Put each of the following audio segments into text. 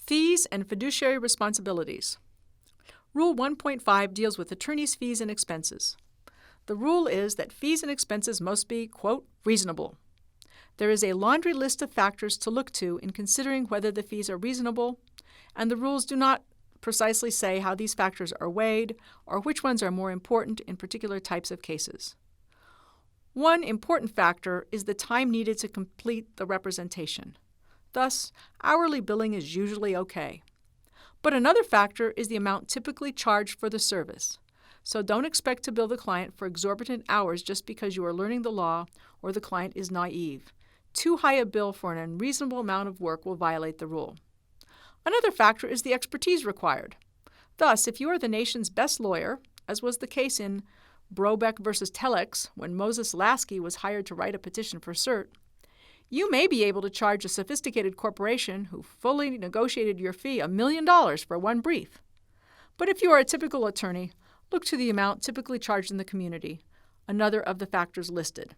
Fees and fiduciary responsibilities. Rule 1.5 deals with attorneys' fees and expenses. The rule is that fees and expenses must be, quote, reasonable. There is a laundry list of factors to look to in considering whether the fees are reasonable, and the rules do not precisely say how these factors are weighed or which ones are more important in particular types of cases. One important factor is the time needed to complete the representation. Thus, hourly billing is usually okay. But another factor is the amount typically charged for the service. So don't expect to bill the client for exorbitant hours just because you are learning the law or the client is naive. Too high a bill for an unreasonable amount of work will violate the rule. Another factor is the expertise required. Thus, if you are the nation's best lawyer, as was the case in Brobeck versus Telex when Moses Lasky was hired to write a petition for cert, you may be able to charge a sophisticated corporation who fully negotiated your fee $1 million for one brief. But if you are a typical attorney, look to the amount typically charged in the community, another of the factors listed.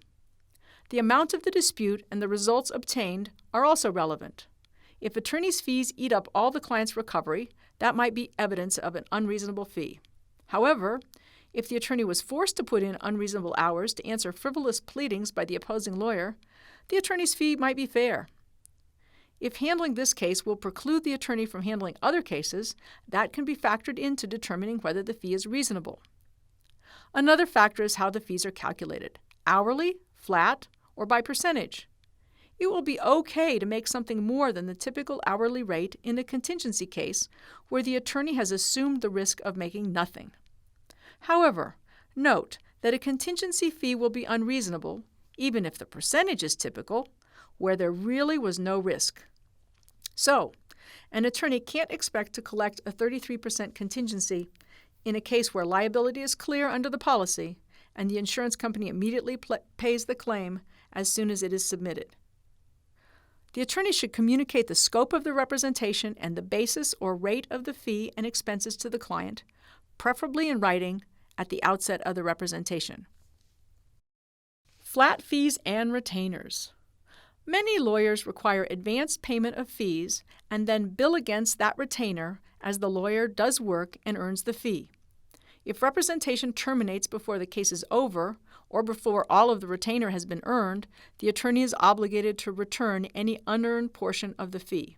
The amount of the dispute and the results obtained are also relevant. If attorney's fees eat up all the client's recovery, that might be evidence of an unreasonable fee. However, if the attorney was forced to put in unreasonable hours to answer frivolous pleadings by the opposing lawyer, the attorney's fee might be fair. If handling this case will preclude the attorney from handling other cases, that can be factored into determining whether the fee is reasonable. Another factor is how the fees are calculated, hourly, flat, or by percentage. It will be okay to make something more than the typical hourly rate in a contingency case where the attorney has assumed the risk of making nothing. However, note that a contingency fee will be unreasonable, even if the percentage is typical, where there really was no risk. So, an attorney can't expect to collect a 33% contingency in a case where liability is clear under the policy and the insurance company immediately pays the claim as soon as it is submitted. The attorney should communicate the scope of the representation and the basis or rate of the fee and expenses to the client, preferably in writing at the outset of the representation. Flat fees and retainers. Many lawyers require advance payment of fees and then bill against that retainer as the lawyer does work and earns the fee. If representation terminates before the case is over or before all of the retainer has been earned, the attorney is obligated to return any unearned portion of the fee.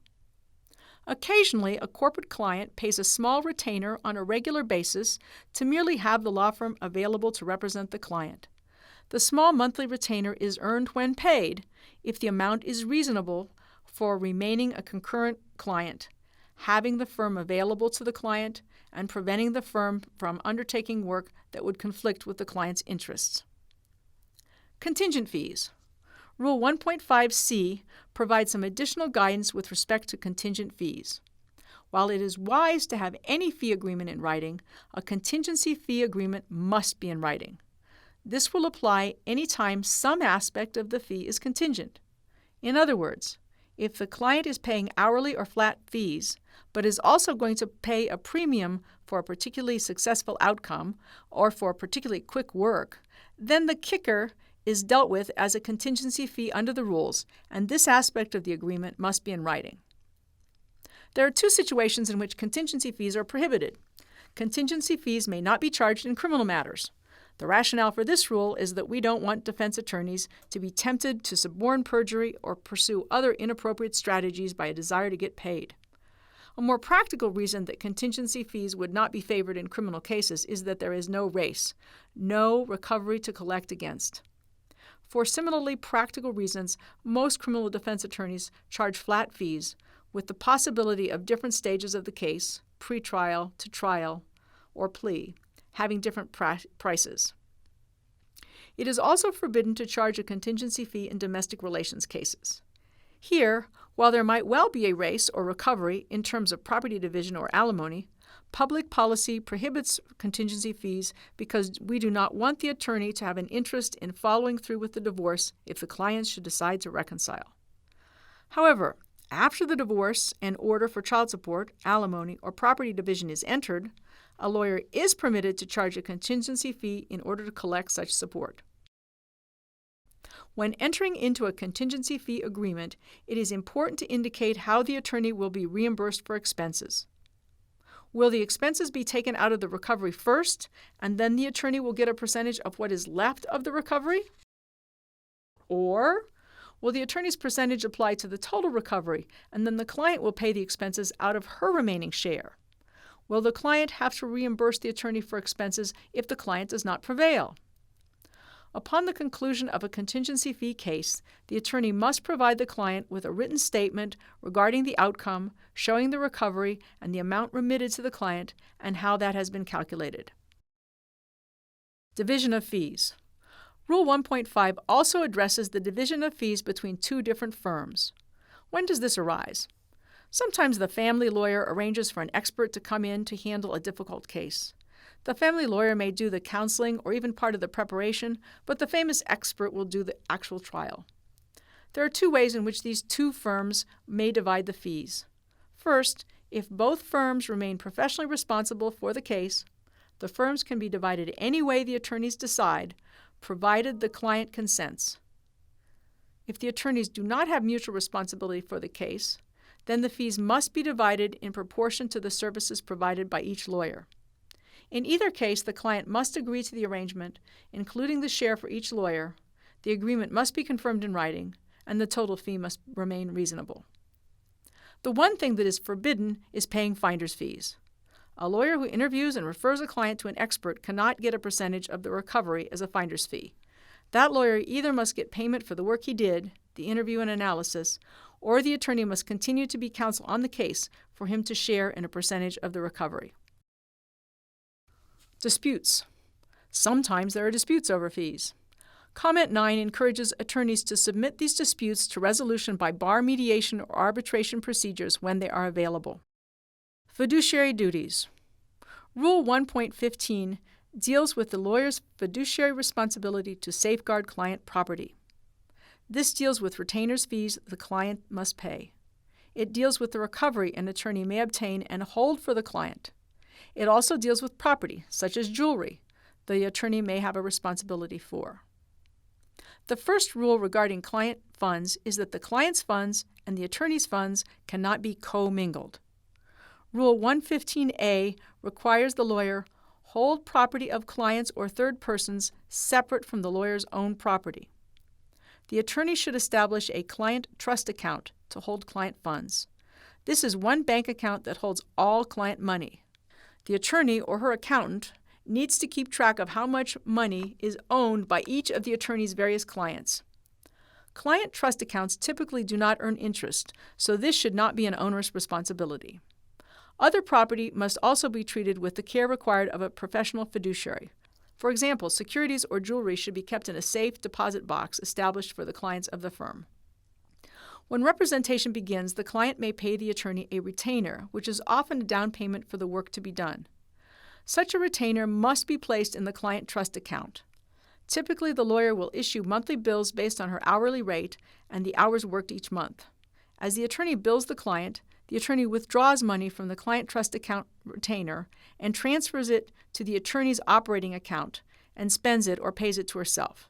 Occasionally, a corporate client pays a small retainer on a regular basis to merely have the law firm available to represent the client. The small monthly retainer is earned when paid if the amount is reasonable for remaining a concurrent client, having the firm available to the client, and preventing the firm from undertaking work that would conflict with the client's interests. Contingent fees. Rule 1.5c provides some additional guidance with respect to contingent fees. While it is wise to have any fee agreement in writing, a contingency fee agreement must be in writing. This will apply any time some aspect of the fee is contingent. In other words, if the client is paying hourly or flat fees, but is also going to pay a premium for a particularly successful outcome or for particularly quick work, then the kicker is dealt with as a contingency fee under the rules, and this aspect of the agreement must be in writing. There are two situations in which contingency fees are prohibited. Contingency fees may not be charged in criminal matters. The rationale for this rule is that we don't want defense attorneys to be tempted to suborn perjury or pursue other inappropriate strategies by a desire to get paid. A more practical reason that contingency fees would not be favored in criminal cases is that there is no race, no recovery to collect against. For similarly practical reasons, most criminal defense attorneys charge flat fees with the possibility of different stages of the case, pre-trial to trial or plea, having different prices. It is also forbidden to charge a contingency fee in domestic relations cases. Here, while there might well be a race or recovery in terms of property division or alimony, public policy prohibits contingency fees because we do not want the attorney to have an interest in following through with the divorce if the clients should decide to reconcile. However, after the divorce and order for child support, alimony, or property division is entered, a lawyer is permitted to charge a contingency fee in order to collect such support. When entering into a contingency fee agreement, it is important to indicate how the attorney will be reimbursed for expenses. Will the expenses be taken out of the recovery first, and then the attorney will get a percentage of what is left of the recovery? Or will the attorney's percentage apply to the total recovery, and then the client will pay the expenses out of her remaining share? Will the client have to reimburse the attorney for expenses if the client does not prevail? Upon the conclusion of a contingency fee case, the attorney must provide the client with a written statement regarding the outcome, showing the recovery and the amount remitted to the client, and how that has been calculated. Division of fees. Rule 1.5 also addresses the division of fees between two different firms. When does this arise? Sometimes the family lawyer arranges for an expert to come in to handle a difficult case. The family lawyer may do the counseling or even part of the preparation, but the famous expert will do the actual trial. There are two ways in which these two firms may divide the fees. First, if both firms remain professionally responsible for the case, the firms can be divided any way the attorneys decide, provided the client consents. If the attorneys do not have mutual responsibility for the case, then the fees must be divided in proportion to the services provided by each lawyer. In either case, the client must agree to the arrangement, including the share for each lawyer. The agreement must be confirmed in writing, and the total fee must remain reasonable. The one thing that is forbidden is paying finder's fees. A lawyer who interviews and refers a client to an expert cannot get a percentage of the recovery as a finder's fee. That lawyer either must get payment for the work he did, the interview and analysis, or the attorney must continue to be counsel on the case for him to share in a percentage of the recovery. Disputes. Sometimes there are disputes over fees. Comment 9 encourages attorneys to submit these disputes to resolution by bar mediation or arbitration procedures when they are available. Fiduciary duties. Rule 1.15 deals with the lawyer's fiduciary responsibility to safeguard client property. This deals with retainer's fees the client must pay. It deals with the recovery an attorney may obtain and hold for the client. It also deals with property, such as jewelry, the attorney may have a responsibility for. The first rule regarding client funds is that the client's funds and the attorney's funds cannot be commingled. Rule 115A requires the lawyer hold property of clients or third persons separate from the lawyer's own property. The attorney should establish a client trust account to hold client funds. This is one bank account that holds all client money. The attorney or her accountant needs to keep track of how much money is owned by each of the attorney's various clients. Client trust accounts typically do not earn interest, so this should not be an onerous responsibility. Other property must also be treated with the care required of a professional fiduciary. For example, securities or jewelry should be kept in a safe deposit box established for the clients of the firm. When representation begins, the client may pay the attorney a retainer, which is often a down payment for the work to be done. Such a retainer must be placed in the client trust account. Typically, the lawyer will issue monthly bills based on her hourly rate and the hours worked each month. As the attorney bills the client withdraws money from the client trust account retainer and transfers it to the attorney's operating account and spends it or pays it to herself.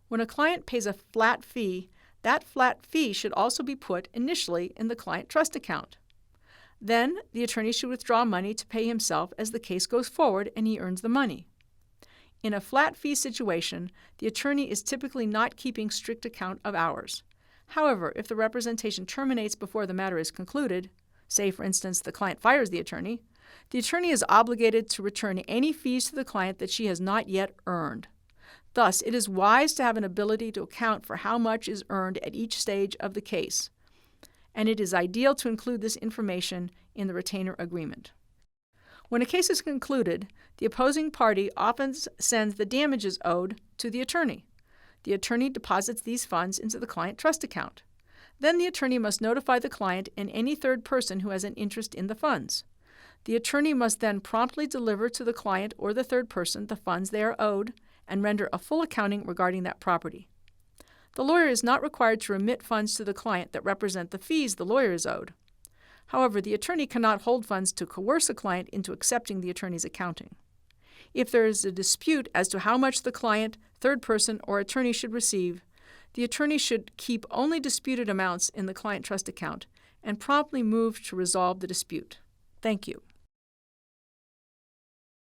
When a client pays a flat fee, that flat fee should also be put initially in the client trust account. Then, the attorney should withdraw money to pay himself as the case goes forward and he earns the money. In a flat fee situation, the attorney is typically not keeping strict account of hours. However, if the representation terminates before the matter is concluded, say, for instance, the client fires the attorney is obligated to return any fees to the client that she has not yet earned. Thus, it is wise to have an ability to account for how much is earned at each stage of the case, and it is ideal to include this information in the retainer agreement. When a case is concluded, the opposing party often sends the damages owed to the attorney. The attorney deposits these funds into the client trust account. Then the attorney must notify the client and any third person who has an interest in the funds. The attorney must then promptly deliver to the client or the third person the funds they are owed and render a full accounting regarding that property. The lawyer is not required to remit funds to the client that represent the fees the lawyer is owed. However, the attorney cannot hold funds to coerce a client into accepting the attorney's accounting. If there is a dispute as to how much the client, third person, or attorney should receive, The attorney should keep only disputed amounts in the client trust account and promptly move to resolve the dispute. Thank you.